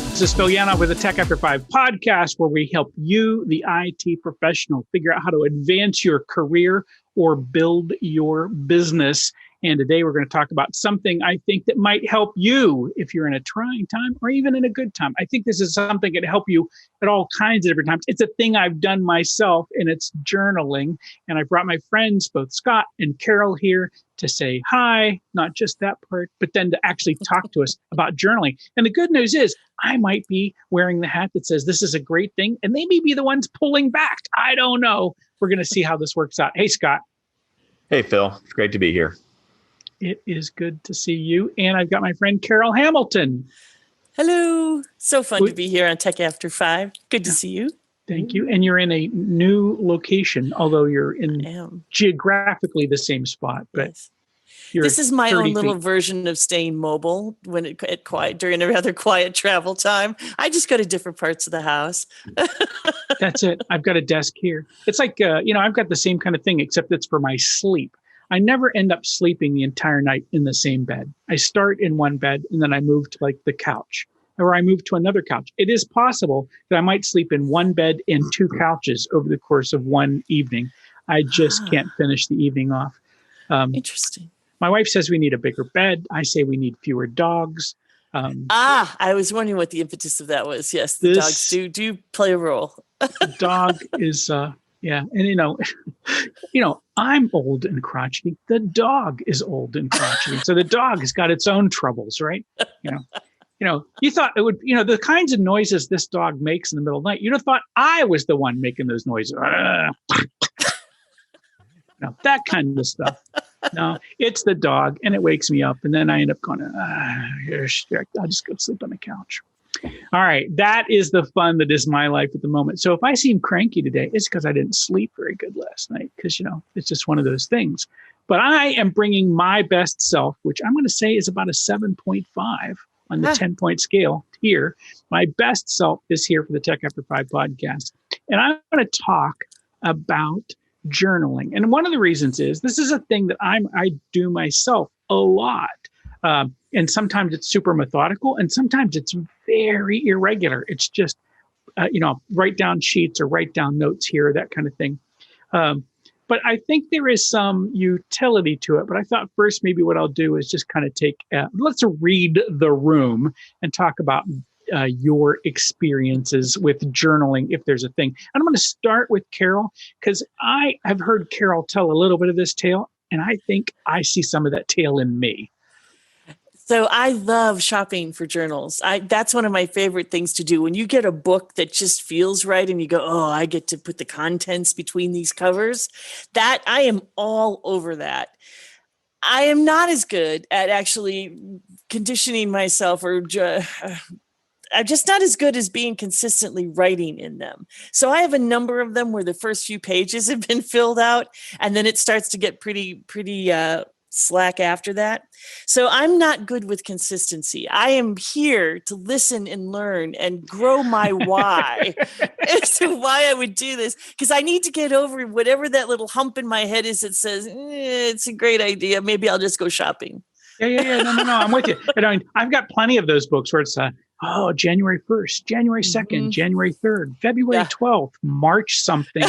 This is Phil Yanov with the Tech After 5 podcast, where we help you, the IT professional, figure out how to advance your career or build your business. And today we're going to talk about something I think that might help you if you're in a trying time or even in a good time. I think this is something that can help you at all kinds of different times. It's a thing I've done myself, and it's journaling. And I brought my friends, both Scott and Carol, here to say hi, not just that part, but then to actually talk to us about journaling. And the good news is I might be wearing the hat that says this is a great thing, and they may be the ones pulling back. I don't know. We're going to see how this works out. Hey, Scott. Hey, Phil. It's great to be here. It is good to see you. And I've got my friend Carol Hamilton. Hello. So fun to be here on Tech After 5. Good to see you. Thank you. And you're in a new location, although you're in geographically the same spot. But yes. This is my own little feet. Version of staying mobile when at quiet during a rather quiet travel time. I just go to different parts of the house. That's it. I've got a desk here. It's like, I've got the same kind of thing, except it's for my sleep. I never end up sleeping the entire night in the same bed. I start in one bed and then I move to like the couch, or I move to another couch. It is possible that I might sleep in one bed and two couches over the course of one evening. I just can't finish the evening off. Interesting. My wife says we need a bigger bed. I say we need fewer dogs. I was wondering what the impetus of that was. Yes, the dogs do play a role. The dog is, and I'm old and crotchety. The dog is old and crotchety. So the dog has got its own troubles, right? You thought it would, the kinds of noises this dog makes in the middle of the night, you'd have thought I was the one making those noises. That kind of stuff. No, it's the dog, and it wakes me up, and then I end up going, I'll just go sleep on the couch. All right, that is the fun that is my life at the moment. So if I seem cranky today, it's because I didn't sleep very good last night, because, it's just one of those things. But I am bringing my best self, which I'm going to say is about a 7.5 on the 10-point scale here. My best self is here for the Tech After 5 podcast, and I'm going to talk about journaling. And one of the reasons is this is a thing that I do myself a lot. And sometimes it's super methodical, and sometimes it's very irregular. It's just, write down sheets or write down notes here, that kind of thing. But I think there is some utility to it. But I thought first, maybe what I'll do is just kind of let's read the room and talk about your experiences with journaling, if there's a thing. And I'm going to start with Carol, because I have heard Carol tell a little bit of this tale, and I think I see some of that tale in me. So I love shopping for journals. That's one of my favorite things to do. When you get a book that just feels right and you go, oh, I get to put the contents between these covers, that I am all over that. I am not as good at actually conditioning myself, or I'm just not as good as being consistently writing in them. So I have a number of them where the first few pages have been filled out, and then it starts to get pretty slack after that. So I'm not good with consistency. I am here to listen and learn and grow my why as to why I would do this, because I need to get over whatever that little hump in my head is that says, it's a great idea. Maybe I'll just go shopping. Yeah. No, I'm with you. And I've got plenty of those books where it's January 1st, January 2nd, January 3rd, February 12th, March something.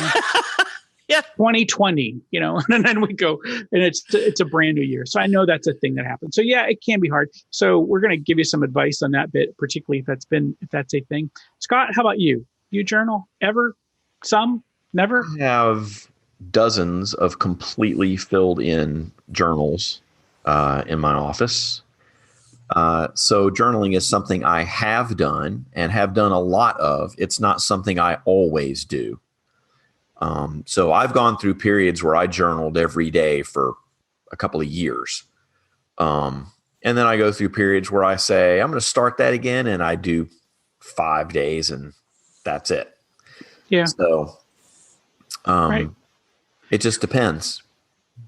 2020, and then we go, and it's a brand new year. So I know that's a thing that happens. So yeah, it can be hard. So we're going to give you some advice on that bit, particularly if that's a thing. Scott, how about you? You journal ever? Some? Never? I have dozens of completely filled in journals in my office. So journaling is something I have done and have done a lot of. It's not something I always do. So I've gone through periods where I journaled every day for a couple of years. And then I go through periods where I say, I'm going to start that again. And I do 5 days and that's it. Yeah. So, right. It just depends.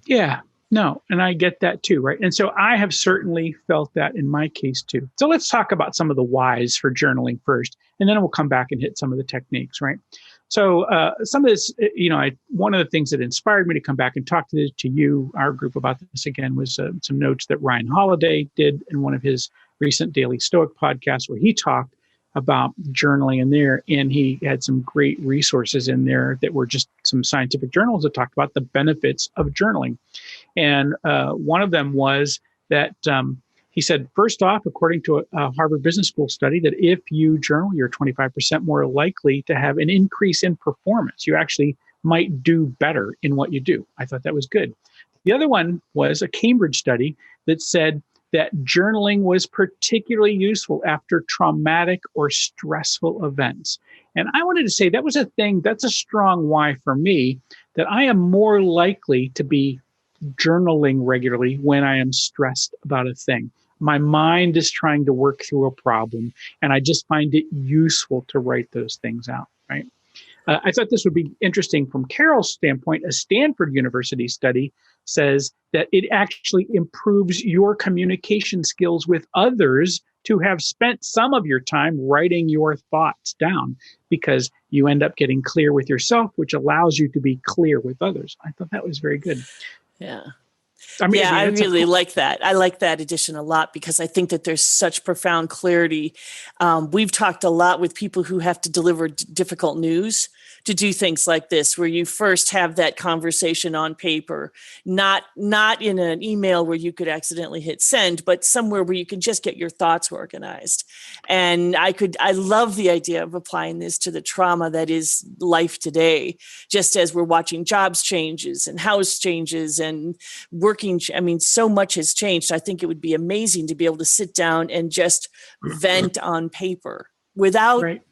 Yeah, no. And I get that too. Right. And so I have certainly felt that in my case too. So let's talk about some of the whys for journaling first, and then we'll come back and hit some of the techniques. Right. So some of this, one of the things that inspired me to come back and talk to you, our group, about this again was some notes that Ryan Holiday did in one of his recent Daily Stoic podcasts, where he talked about journaling in there, and he had some great resources in there that were just some scientific journals that talked about the benefits of journaling. And one of them was that he said, first off, according to a Harvard Business School study, that if you journal, you're 25% more likely to have an increase in performance. You actually might do better in what you do. I thought that was good. The other one was a Cambridge study that said that journaling was particularly useful after traumatic or stressful events. And I wanted to say that was a thing, that's a strong why for me, that I am more likely to be journaling regularly when I am stressed about a thing. My mind is trying to work through a problem, and I just find it useful to write those things out, right? I thought this would be interesting from Carol's standpoint. A Stanford University study says that it actually improves your communication skills with others to have spent some of your time writing your thoughts down, because you end up getting clear with yourself, which allows you to be clear with others. I thought that was very good. Yeah. I really like that. I like that addition a lot, because I think that there's such profound clarity. We've talked a lot with people who have to deliver difficult news, to do things like this, where you first have that conversation on paper, not in an email where you could accidentally hit send, but somewhere where you can just get your thoughts organized. And I love the idea of applying this to the trauma that is life today, just as we're watching jobs changes and house changes and working. I mean, so much has changed. I think it would be amazing to be able to sit down and just vent on paper without. Right.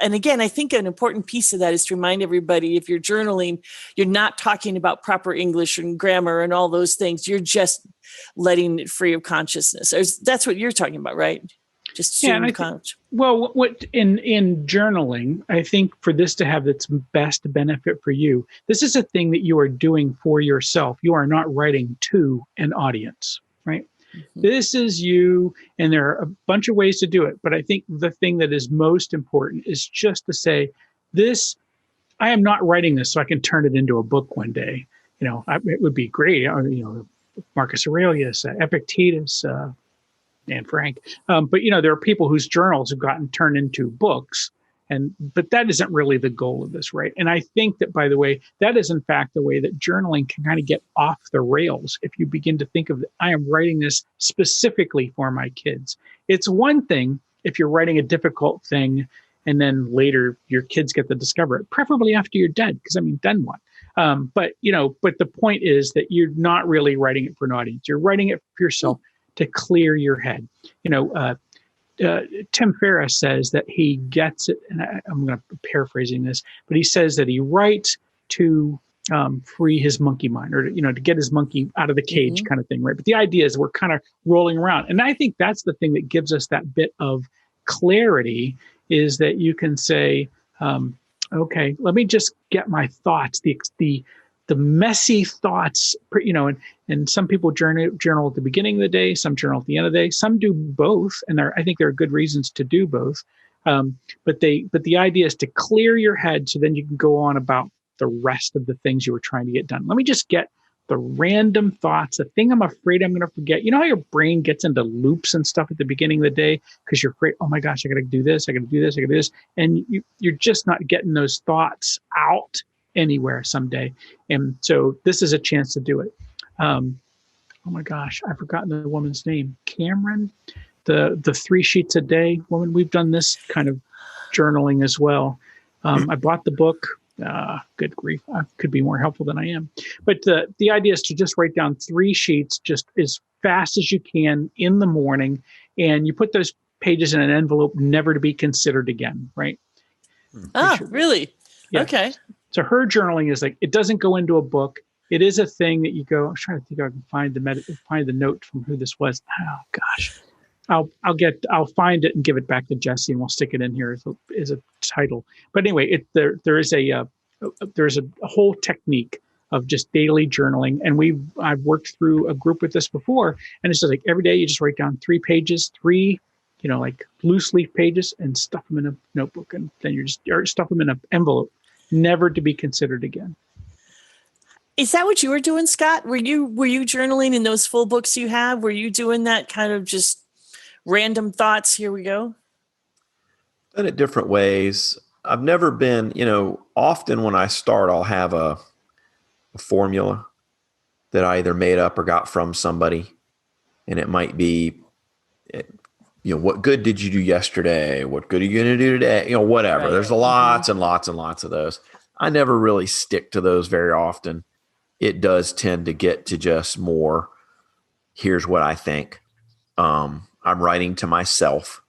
And again, I think an important piece of that is to remind everybody, if you're journaling, you're not talking about proper English and grammar and all those things. You're just letting it free of consciousness. That's what you're talking about, right? Just well, what in journaling, I think for this to have its best benefit for you, this is a thing that you are doing for yourself. You are not writing to an audience, right? This is you, and there are a bunch of ways to do it. But I think the thing that is most important is just to say, this, I am not writing this so I can turn it into a book one day. It would be great. Marcus Aurelius, Epictetus, Anne Frank. But there are people whose journals have gotten turned into books. But that isn't really the goal of this, right? And I think that, by the way, that is in fact the way that journaling can kind of get off the rails. If you begin to think of, I am writing this specifically for my kids. It's one thing if you're writing a difficult thing and then later your kids get to discover it, preferably after you're dead, because then what? But the point is that you're not really writing it for an audience. You're writing it for yourself to clear your head. Tim Ferriss says that he gets it, and I'm going to be paraphrasing this, but he says that he writes to free his monkey mind, or to get his monkey out of the cage, kind of thing, right? But the idea is we're kind of rolling around, and I think that's the thing that gives us that bit of clarity, is that you can say, okay, let me just get my thoughts, the messy thoughts, and some people journal at the beginning of the day, some journal at the end of the day, some do both. And I think there are good reasons to do both. But the idea is to clear your head so then you can go on about the rest of the things you were trying to get done. Let me just get the random thoughts, the thing I'm afraid I'm going to forget. You know how your brain gets into loops and stuff at the beginning of the day because you're afraid, oh my gosh, I got to do this, I got to do this, I got to do this. And you're just not getting those thoughts out anywhere someday. And so this is a chance to do it. Oh my gosh, I've forgotten the woman's name. Cameron, the 3 sheets a day woman. We've done this kind of journaling as well. I bought the book. Good grief, I could be more helpful than I am. But the idea is to just write down 3 sheets just as fast as you can in the morning. And you put those pages in an envelope, never to be considered again, right? Really? Yeah. Okay. So her journaling is like, it doesn't go into a book. It is a thing that you go, I'm trying to think if I can find the note from who this was. Oh gosh. I'll find it and give it back to Jesse, and we'll stick it in here as a title. But anyway, there's a whole technique of just daily journaling. And I've worked through a group with this before, and it's just like every day you just write down 3 pages, like loose leaf pages, and stuff them in a notebook, and then or stuff them in an envelope. never to be considered again. Is that what you were doing, Scott? Were you journaling in those full books you have? Were you doing that kind of just random thoughts? Here we go. Done it different ways. I've never been, often when I start, I'll have a formula that I either made up or got from somebody. And it might be, what good did you do yesterday? What good are you going to do today? Whatever. Right. There's lots and lots and lots of those. I never really stick to those very often. It does tend to get to just more, here's what I think. I'm writing to myself.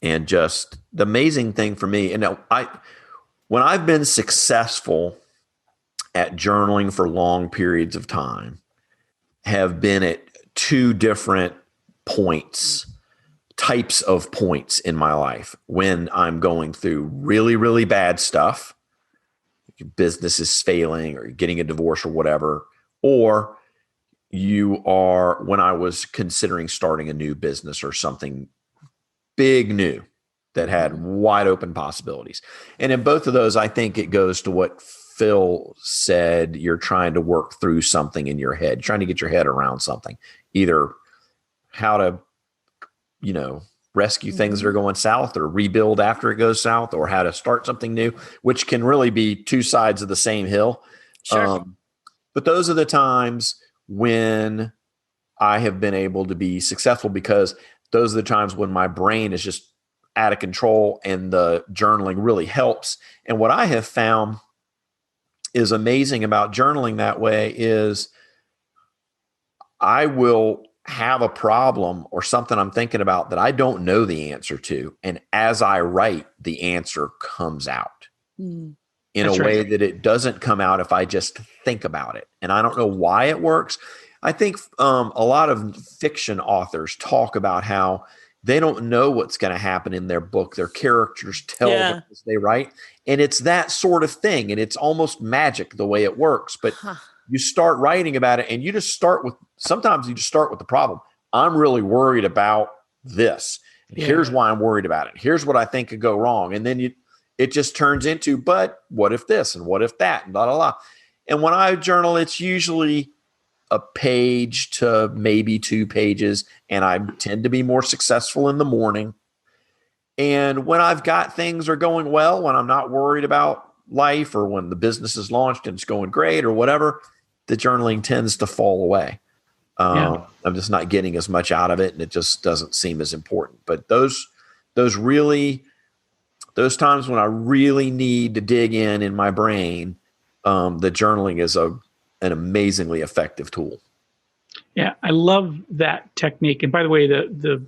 And just the amazing thing for me, and when I've been successful at journaling for long periods of time, have been at two different types of points in my life. When I'm going through really, really bad stuff, your business is failing or you're getting a divorce or whatever, or when I was considering starting a new business or something big new that had wide open possibilities. And in both of those, I think it goes to what Phil said. You're trying to work through something in your head, trying to get your head around something, either how to, rescue things that are going south or rebuild after it goes south, or how to start something new, which can really be two sides of the same hill. Sure. But those are the times when I have been able to be successful, because those are the times when my brain is just out of control and the journaling really helps. And what I have found is amazing about journaling that way is I will have a problem or something I'm thinking about that I don't know the answer to. And as I write, the answer comes out in That's a way right. that it doesn't come out if I just think about it. And I don't know why it works. I think a lot of fiction authors talk about how they don't know what's going to happen in their book. Their characters tell them as they write. And it's that sort of thing. And it's almost magic the way it works. But you start writing about it and sometimes you just start with the problem. I'm really worried about this. And here's why I'm worried about it. Here's what I think could go wrong. And then it just turns into, but what if this and what if that and blah, blah, blah. And when I journal, it's usually a page to maybe 2 pages. And I tend to be more successful in the morning. And when I've got things are going well, when I'm not worried about life, or when the business is launched and it's going great or whatever, the journaling tends to fall away. I'm just not getting as much out of it, and it just doesn't seem as important. But those times when I really need to dig in my brain, the journaling is an amazingly effective tool. Yeah, I love that technique. And by the way, the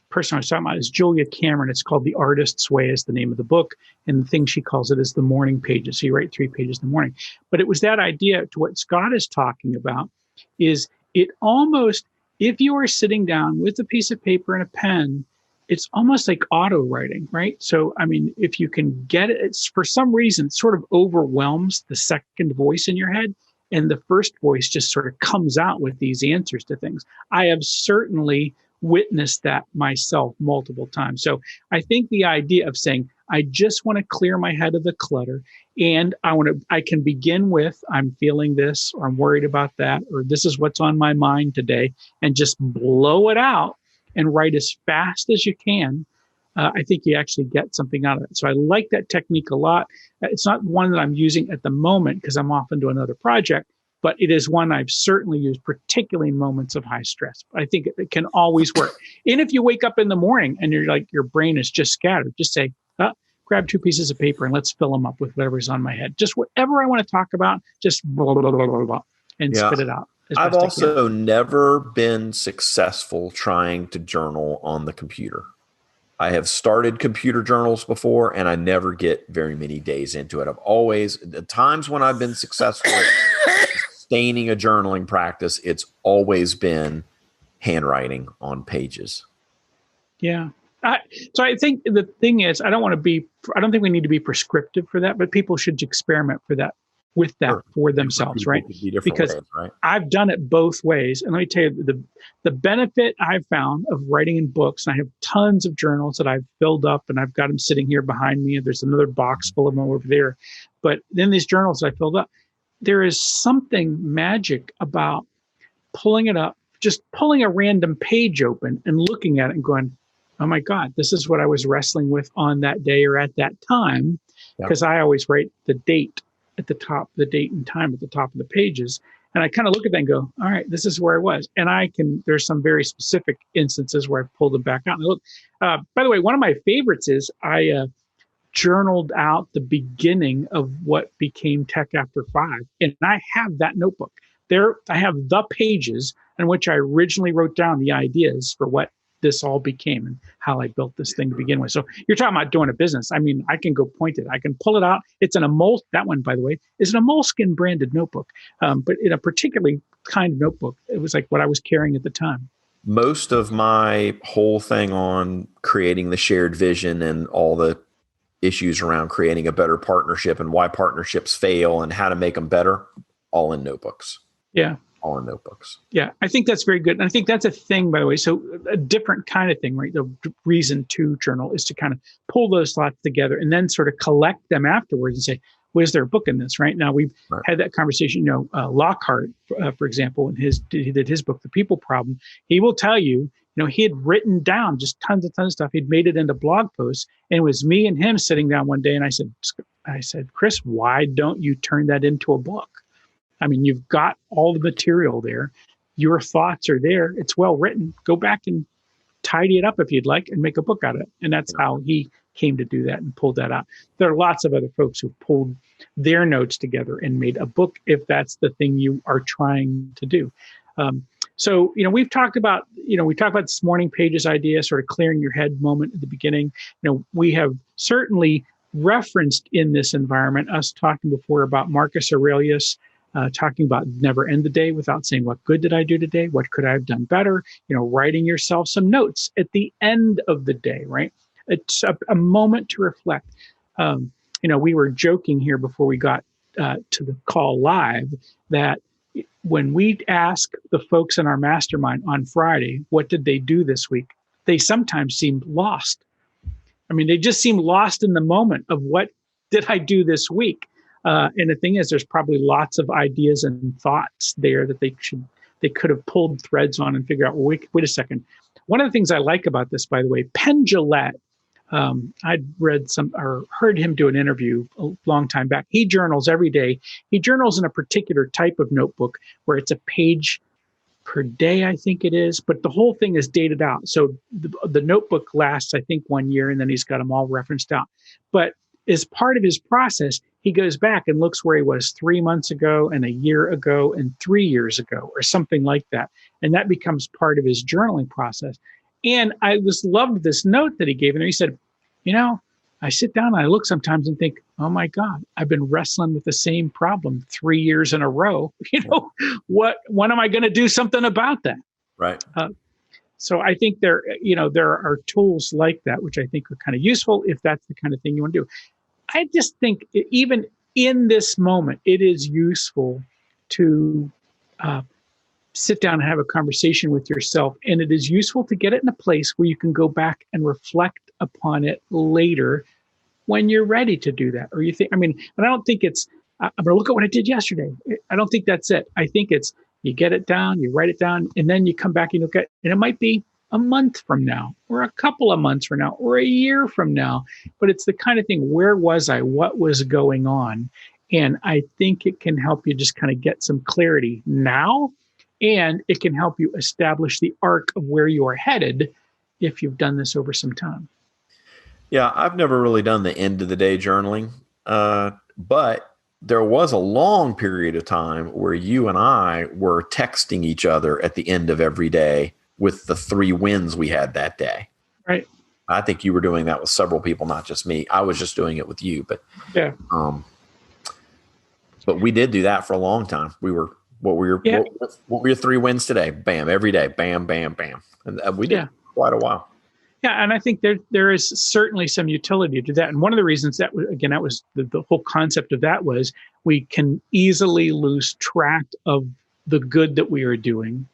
person I was talking about is Julia Cameron. It's called The Artist's Way is the name of the book. And the thing she calls it is the morning pages. So you write 3 pages in the morning. But it was that idea to what Scott is talking about is it almost, if you are sitting down with a piece of paper and a pen, it's almost like auto writing, right? So, I mean, if you can get it, it's for some reason, it sort of overwhelms the second voice in your head. And the first voice just sort of comes out with these answers to things. I have certainly witnessed that myself multiple times. So I think the idea of saying, I just want to clear my head of the clutter, and I can begin with, I'm feeling this, or I'm worried about that, or this is what's on my mind today, and just blow it out and write as fast as you can. I think you actually get something out of it. So I like that technique a lot. It's not one that I'm using at the moment because I'm off into another project, but it is one I've certainly used, particularly in moments of high stress. I think it can always work. And if you wake up in the morning and you're like, your brain is just scattered, just say, grab 2 pieces of paper and let's fill them up with whatever's on my head. Just whatever I want to talk about, just blah, blah, blah, blah, blah, and spit it out. I've also never been successful trying to journal on the computer. I have started computer journals before, and I never get very many days into it. The times when I've been successful at sustaining a journaling practice, it's always been handwriting on pages. Yeah. So I think the thing is, I don't think we need to be prescriptive for that, but people should experiment for that with that Sure. for themselves, right? Because ways, right? I've done it both ways. And let me tell you, the benefit I've found of writing in books, and I have tons of journals that I've filled up and I've got them sitting here behind me. And there's another box full of them over there. But then these journals I filled up, there is something magic about pulling it up, just pulling a random page open and looking at it and going, oh my God, this is what I was wrestling with on that day or at that time. Because I always write the date at the top, the date and time at the top of the pages. And I kind of look at that and go, all right, this is where I was. And there's some very specific instances where I've pulled them back out. And look, by the way, one of my favorites is I journaled out the beginning of what became Tech After 5. And I have that notebook. There, I have the pages in which I originally wrote down the ideas for what this all became and how I built this thing to begin with. So you're talking about doing a business. I mean, I can go point it. I can pull it out. It's that one, by the way, is an Moleskine branded notebook, but in a particularly kind of notebook. It was like what I was carrying at the time. Most of my whole thing on creating the shared vision and all the issues around creating a better partnership and why partnerships fail and how to make them better, all in notebooks. Yeah. All in notebooks. Yeah, I think that's very good. And I think that's a thing, by the way. So a different kind of thing, right? The reason to journal is to kind of pull those thoughts together and then sort of collect them afterwards and say, was there a book in this, right? Now we've had that conversation, Lockhart, for example, in he did his book, The People Problem. He will tell you, he had written down just tons of stuff. He'd made it into blog posts, and it was me and him sitting down one day. And I said, Chris, why don't you turn that into a book? I mean, you've got all the material there. Your thoughts are there. It's well written. Go back and tidy it up if you'd like and make a book out of it. And that's how he came to do that and pulled that out. There are lots of other folks who pulled their notes together and made a book if that's the thing you are trying to do. So, we've talked about, we talked about this morning pages idea, sort of clearing your head moment at the beginning. We have certainly referenced in this environment, us talking before about Marcus Aurelius, talking about never end the day without saying, what good did I do today? What could I have done better? Writing yourself some notes at the end of the day, right? It's a moment to reflect. We were joking here before we got to the call live that when we ask the folks in our mastermind on Friday, what did they do this week? They sometimes seemed lost. I mean, they just seem lost in the moment of what did I do this week? And the thing is, there's probably lots of ideas and thoughts there that they could have pulled threads on and figure out, well, wait a second. One of the things I like about this, by the way, Penn Jillette, I'd read or heard him do an interview a long time back. He journals every day. He journals in a particular type of notebook where it's a page per day, I think it is, but the whole thing is dated out. So the notebook lasts, I think, 1 year, and then he's got them all referenced out. But as part of his process, he goes back and looks where he was 3 months ago and a year ago and 3 years ago or something like that. And that becomes part of his journaling process. And I loved this note that he gave. And he said, I sit down and I look sometimes and think, oh my God, I've been wrestling with the same problem 3 years in a row. When am I going to do something about that? Right. So I think there are tools like that, which I think are kind of useful if that's the kind of thing you want to do. I just think even in this moment, it is useful to sit down and have a conversation with yourself. And it is useful to get it in a place where you can go back and reflect upon it later when you're ready to do that. Or you think, and I don't think it's, I'm going to look at what I did yesterday. I don't think that's it. I think it's, you get it down, you write it down, and then you come back and look at it. And it might be a month from now, or a couple of months from now, or a year from now. But it's the kind of thing, where was I? What was going on? And I think it can help you just kind of get some clarity now. And it can help you establish the arc of where you are headed if you've done this over some time. Yeah, I've never really done the end of the day journaling, but there was a long period of time where you and I were texting each other at the end of every day with the 3 wins we had that day. Right. I think you were doing that with several people, not just me. I was just doing it with you, but yeah. But we did do that for a long time. We were, what were your 3 wins today? Bam, every day. Bam, bam, bam. And we did quite a while. Yeah, and I think there is certainly some utility to that. And one of the reasons that was the whole concept of that was we can easily lose track of the good that we are doing,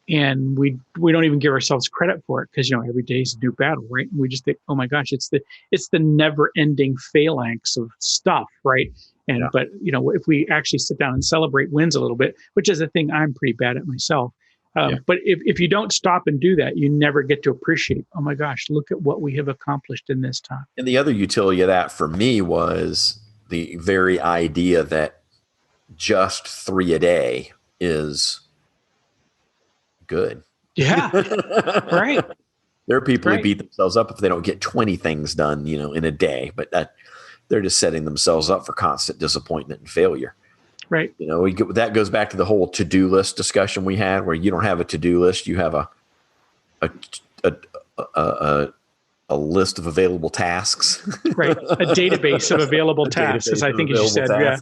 and we don't even give ourselves credit for it because every day is a new battle, right? And we just think, oh my gosh, it's the never ending phalanx of stuff, right? And Yeah. but if we actually sit down and celebrate wins a little bit, which is a thing I'm pretty bad at myself. Yeah. But if you don't stop and do that, you never get to appreciate, oh my gosh, look at what we have accomplished in this time. And the other utility of that for me was the very idea that just 3 a day is good. Yeah, right. There are people Right. who beat themselves up if they don't get 20 things done, in a day, but they're just setting themselves up for constant disappointment and failure. Right. That goes back to the whole to-do list discussion we had, where you don't have a to-do list, you have a list of available tasks. Right. A database of available tasks, as I think you said. Yeah,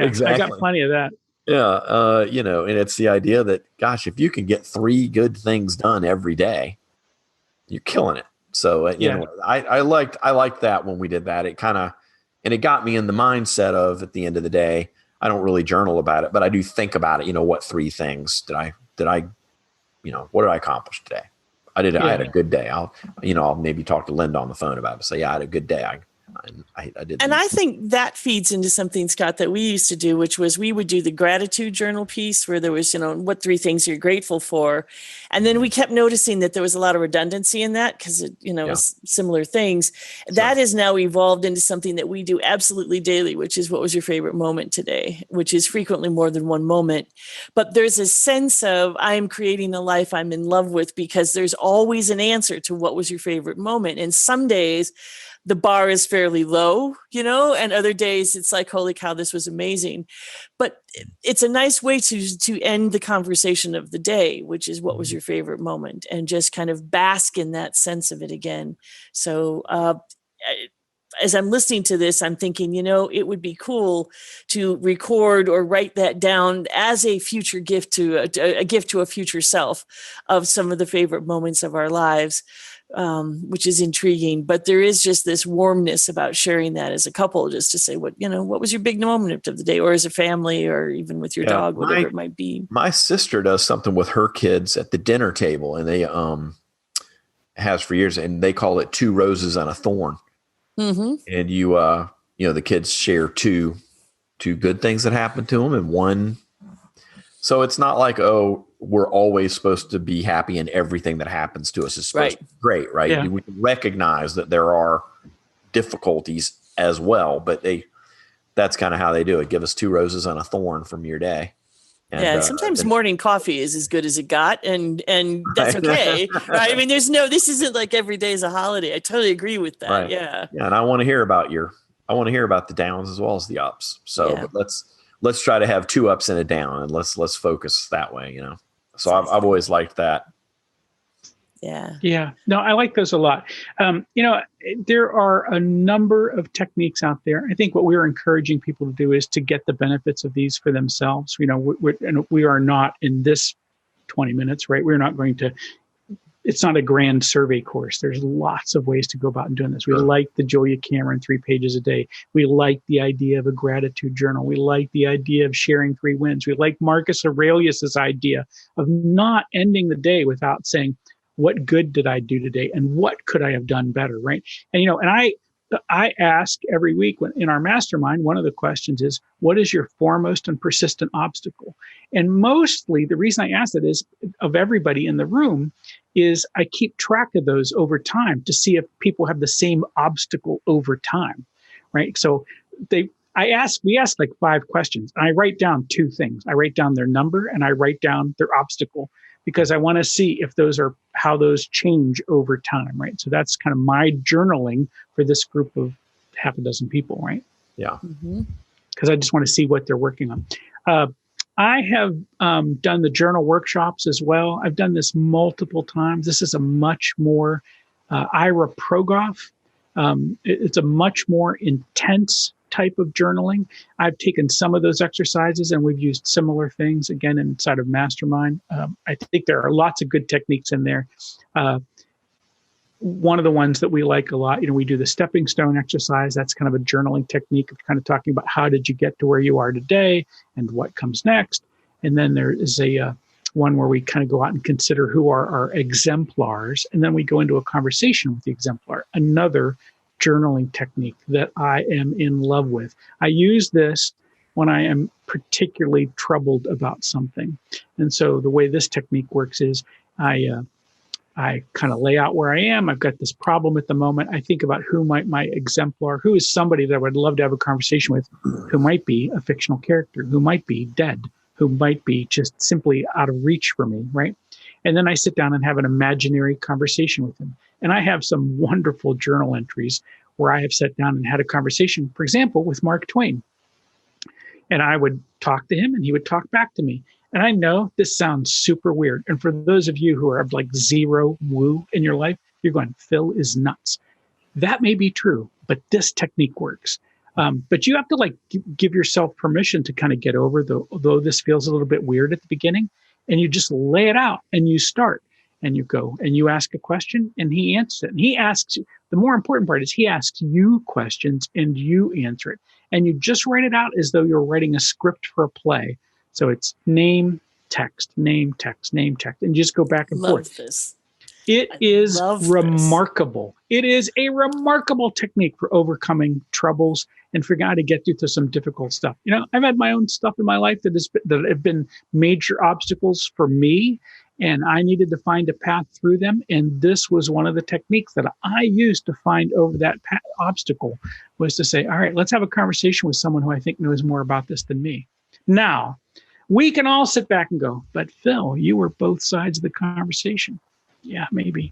exactly. I got plenty of that. Yeah. And it's the idea that, gosh, if you can get 3 good things done every day, you're killing it. So, I liked that when we did that. It and it got me in the mindset of, at the end of the day, I don't really journal about it, but I do think about it. What 3 things did I what did I accomplish today? I had a good day. I'll maybe talk to Linda on the phone about it. Say, I had a good day. I did. And I think that feeds into something, Scott, that we used to do, which was we would do the gratitude journal piece where there was, what 3 things you're grateful for. And then we kept noticing that there was a lot of redundancy in that because it was similar things. Sure. That has now evolved into something that we do absolutely daily, which is what was your favorite moment today, which is frequently more than one moment. But there's a sense of I am creating a life I'm in love with because there's always an answer to what was your favorite moment. And some days the bar is fairly low, and other days it's like, holy cow, this was amazing. But it's a nice way to end the conversation of the day, which is what was your favorite moment, and just kind of bask in that sense of it again. So as I'm listening to this, I'm thinking, it would be cool to record or write that down as a future gift to a gift to a future self of some of the favorite moments of our lives. Which is intriguing, but there is just this warmness about sharing that as a couple, just to say what was your big moment of the day, or as a family, or even with your dog, whatever it might be. My sister does something with her kids at the dinner table, and they has for years, and they call it 2 roses and a thorn. Mm-hmm. And the kids share two good things that happened to them, and one. So it's not like, we're always supposed to be happy in everything that happens to us is supposed to be great, right? Yeah. We recognize that there are difficulties as well, but that's kind of how they do it. Give us 2 roses and a thorn from your day. And, sometimes morning coffee is as good as it got, and that's okay. Right? I mean, this isn't like every day is a holiday. I totally agree with that. Right. Yeah. Yeah. And I want to hear about the downs as well as the ups. So but let's try to have 2 ups and a down, and let's focus that way, So I've always liked that. Yeah. Yeah. No, I like those a lot. There are a number of techniques out there. I think what we're encouraging people to do is to get the benefits of these for themselves. We are not in this 20 minutes, right? We're not going to. It's not a grand survey course. There's lots of ways to go about doing this. We like the Julia Cameron 3 pages a day. We like the idea of a gratitude journal. We like the idea of sharing 3 wins. We like Marcus Aurelius's idea of not ending the day without saying, what good did I do today? And what could I have done better, right? And, and I ask every week in our mastermind, one of the questions is, what is your foremost and persistent obstacle? And mostly the reason I ask that is, of everybody in the room, is I keep track of those over time to see if people have the same obstacle over time, right? So we ask like 5 questions, and I write down 2 things. I write down their number and I write down their obstacle, because I want to see if those are how those change over time, right? So that's kind of my journaling for this group of half a dozen people, right? Yeah. Because I just want to see what they're working on. I have done the journal workshops as well. I've done this multiple times. This is a much more Ira Progoff. It's a much more intense type of journaling. I've taken some of those exercises and we've used similar things again inside of Mastermind. I think there are lots of good techniques in there. one of the ones that we like a lot, we do the stepping stone exercise. That's kind of a journaling technique of kind of talking about how did you get to where you are today and what comes next. And then there is a one where we kind of go out and consider who are our exemplars. And then we go into a conversation with the exemplar, another journaling technique that I am in love with. I use this when I am particularly troubled about something. And so the way this technique works is I kind of lay out where I am. I've got this problem at the moment. I think about who might my exemplar, who is somebody that I would love to have a conversation with, who might be a fictional character, who might be dead, who might be just simply out of reach for me, right? And then I sit down and have an imaginary conversation with him. And I have some wonderful journal entries where I have sat down and had a conversation, for example, with Mark Twain. And I would talk to him and he would talk back to me. And I know this sounds super weird. And for those of you who are like zero woo in your life, you're going, Phil is nuts. That may be true, but this technique works. But you have to give yourself permission to kind of get over, though this feels a little bit weird at the beginning, and you just lay it out and you start and you go and you ask a question and he answers it. And he asks, the more important part is he asks you questions and you answer it. And you just write it out as though you're writing a script for a play. So it's name, text, name, text, name, text, and just go back and forth. This. It is remarkable. It is a remarkable technique for overcoming troubles and figuring out how to get through some difficult stuff. I've had my own stuff in my life that have been major obstacles for me, and I needed to find a path through them. And this was one of the techniques that I used to find over that obstacle, was to say, all right, let's have a conversation with someone who I think knows more about this than me. Now, we can all sit back and go, but Phil, you were both sides of the conversation. Yeah, maybe.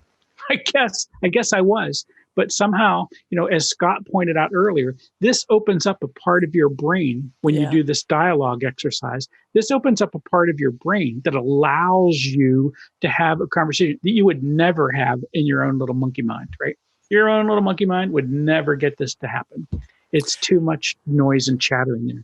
I guess I was. But somehow, as Scott pointed out earlier, this opens up a part of your brain when you do this dialogue exercise. This opens up a part of your brain that allows you to have a conversation that you would never have in your own little monkey mind, right? Your own little monkey mind would never get this to happen. It's too much noise and chatter in there.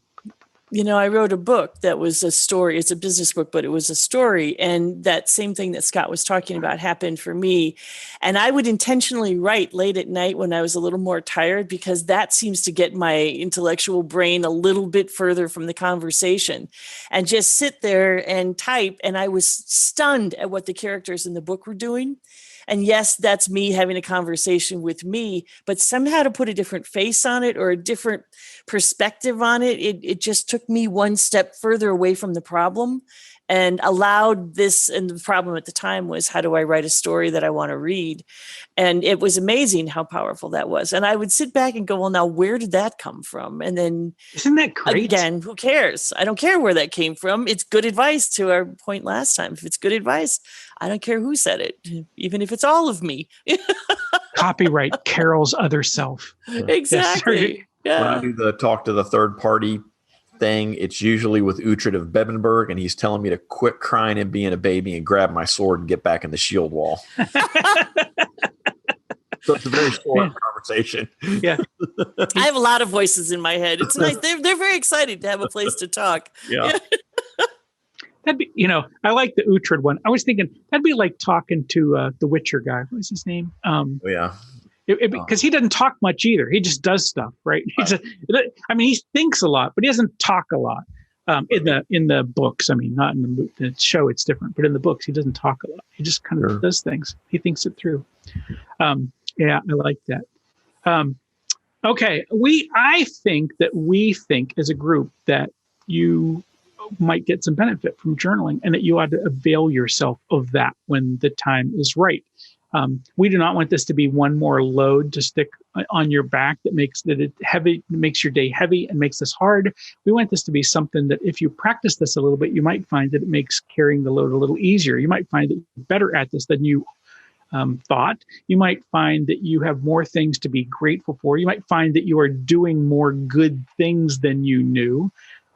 I wrote a book that was a story. It's a business book, but it was a story. And that same thing that Scott was talking about happened for me. And I would intentionally write late at night when I was a little more tired, because that seems to get my intellectual brain a little bit further from the conversation, and just sit there and type. And I was stunned at what the characters in the book were doing. And yes, that's me having a conversation with me, but somehow to put a different face on it or a different perspective on it, it just took me one step further away from the problem and allowed this. And the problem at the time was, how do I write a story that I want to read? And it was amazing how powerful that was. And I would sit back and go, well, now where did that come from? And then, isn't that great? Again, who cares? I don't care where that came from. It's good advice, to our point last time. If it's good advice, I don't care who said it, even if it's all of me. Copyright Carol's other self. Exactly. When I do the talk to the third party thing, it's usually with Uhtred of Bebenberg, and he's telling me to quit crying and being a baby and grab my sword and get back in the shield wall. So it's a very short conversation. Yeah. I have a lot of voices in my head. It's nice. They're very excited to have a place to talk. Yeah. That'd be, I like the Uhtred one. I was thinking that'd be like talking to the Witcher guy. What was his name? Yeah. Because he doesn't talk much either. He just does stuff, right? He thinks a lot, but he doesn't talk a lot. In the books, not in the show, it's different. But in the books, he doesn't talk a lot. He just kind of does things. He thinks it through. Yeah, I like that. Okay, I think that we think as a group that you might get some benefit from journaling, and that you ought to avail yourself of that when the time is right. We do not want this to be one more load to stick on your back that makes it heavy, makes your day heavy and makes this hard. We want this to be something that if you practice this a little bit, you might find that it makes carrying the load a little easier. You might find that you're better at this than you thought. You might find that you have more things to be grateful for. You might find that you are doing more good things than you knew.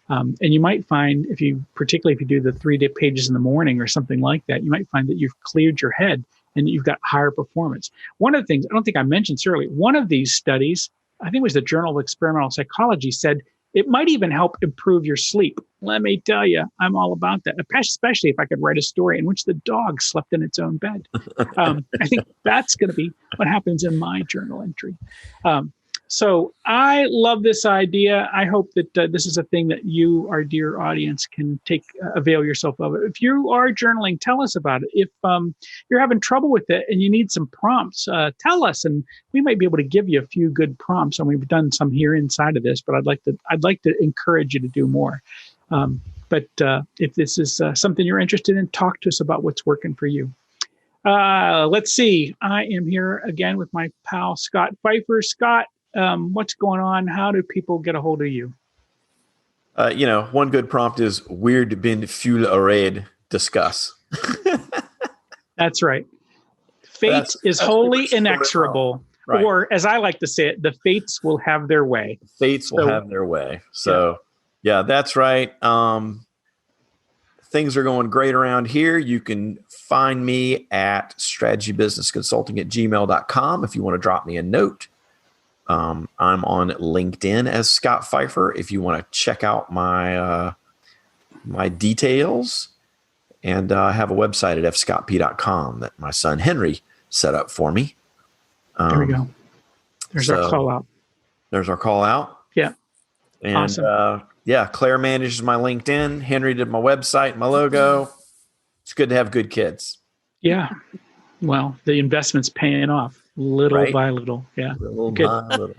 And you might find, particularly if you do the 3 pages in the morning or something like that, you might find that you've cleared your head and you've got higher performance. One of the things, I don't think I mentioned earlier, one of these studies, I think it was the Journal of Experimental Psychology, said It might even help improve your sleep. Let me tell you, I'm all about that, especially if I could write a story in which the dog slept in its own bed. I think that's going to be what happens in my journal entry. So I love this idea. I hope that this is a thing that you, our dear audience, can avail yourself of. If you are journaling, tell us about it. If you're having trouble with it and you need some prompts, tell us, and we might be able to give you a few good prompts. And we've done some here inside of this, but I'd like to encourage you to do more. But if this is something you're interested in, talk to us about what's working for you. Let's see. I am here again with my pal Scott Pfeiffer. Scott, what's going on? How do people get a hold of you? One good prompt is weird bin fuel arrayed discuss. That's right. Fate is wholly inexorable. Right. Or as I like to say it, the fates will have their way. Fates will have their way. So yeah, that's right. Things are going great around here. You can find me at strategybusinessconsulting@gmail.com if you want to drop me a note. I'm on LinkedIn as Scott Pfeiffer if you want to check out my my details. And I have a website at fscottp.com that my son Henry set up for me. There we go. There's our call out. There's our call out. Yeah. And awesome. Claire manages my LinkedIn. Henry did my website, my logo. It's good to have good kids. Yeah. Well, the investment's paying off little by little. Yeah. Little by little.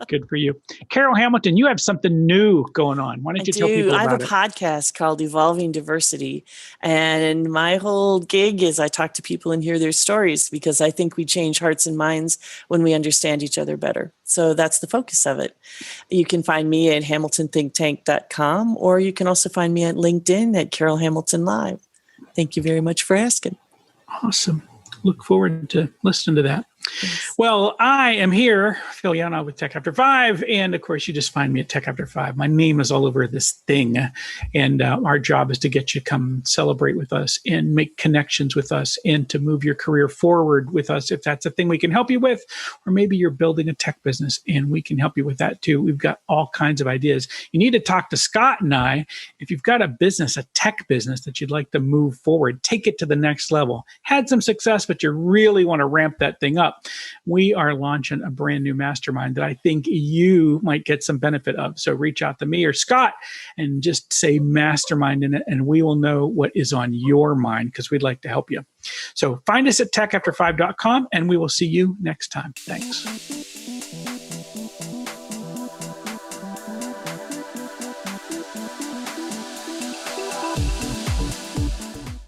Good for you. Carol Hamilton, you have something new going on. Why don't you tell people about it? I have a podcast called Evolving Diversity. And my whole gig is I talk to people and hear their stories because I think we change hearts and minds when we understand each other better. So that's the focus of it. You can find me at hamiltonthinktank.com, or you can also find me at LinkedIn at Carol Hamilton Live. Thank you very much for asking. Awesome. Look forward to listening to that. Thanks. Well, I am here, Phil Yana with Tech After 5. And of course, you just find me at Tech After 5. My name is all over this thing. And our job is to get you to come celebrate with us and make connections with us and to move your career forward with us if that's a thing we can help you with. Or maybe you're building a tech business and we can help you with that too. We've got all kinds of ideas. You need to talk to Scott and I. If you've got a business, a tech business that you'd like to move forward, take it to the next level. Had some success, but you really want to ramp that thing up. We are launching a brand new mastermind that I think you might get some benefit of. So reach out to me or Scott and just say mastermind in it, and we will know what is on your mind because we'd like to help you. So find us at techafter5.com, and we will see you next time. Thanks.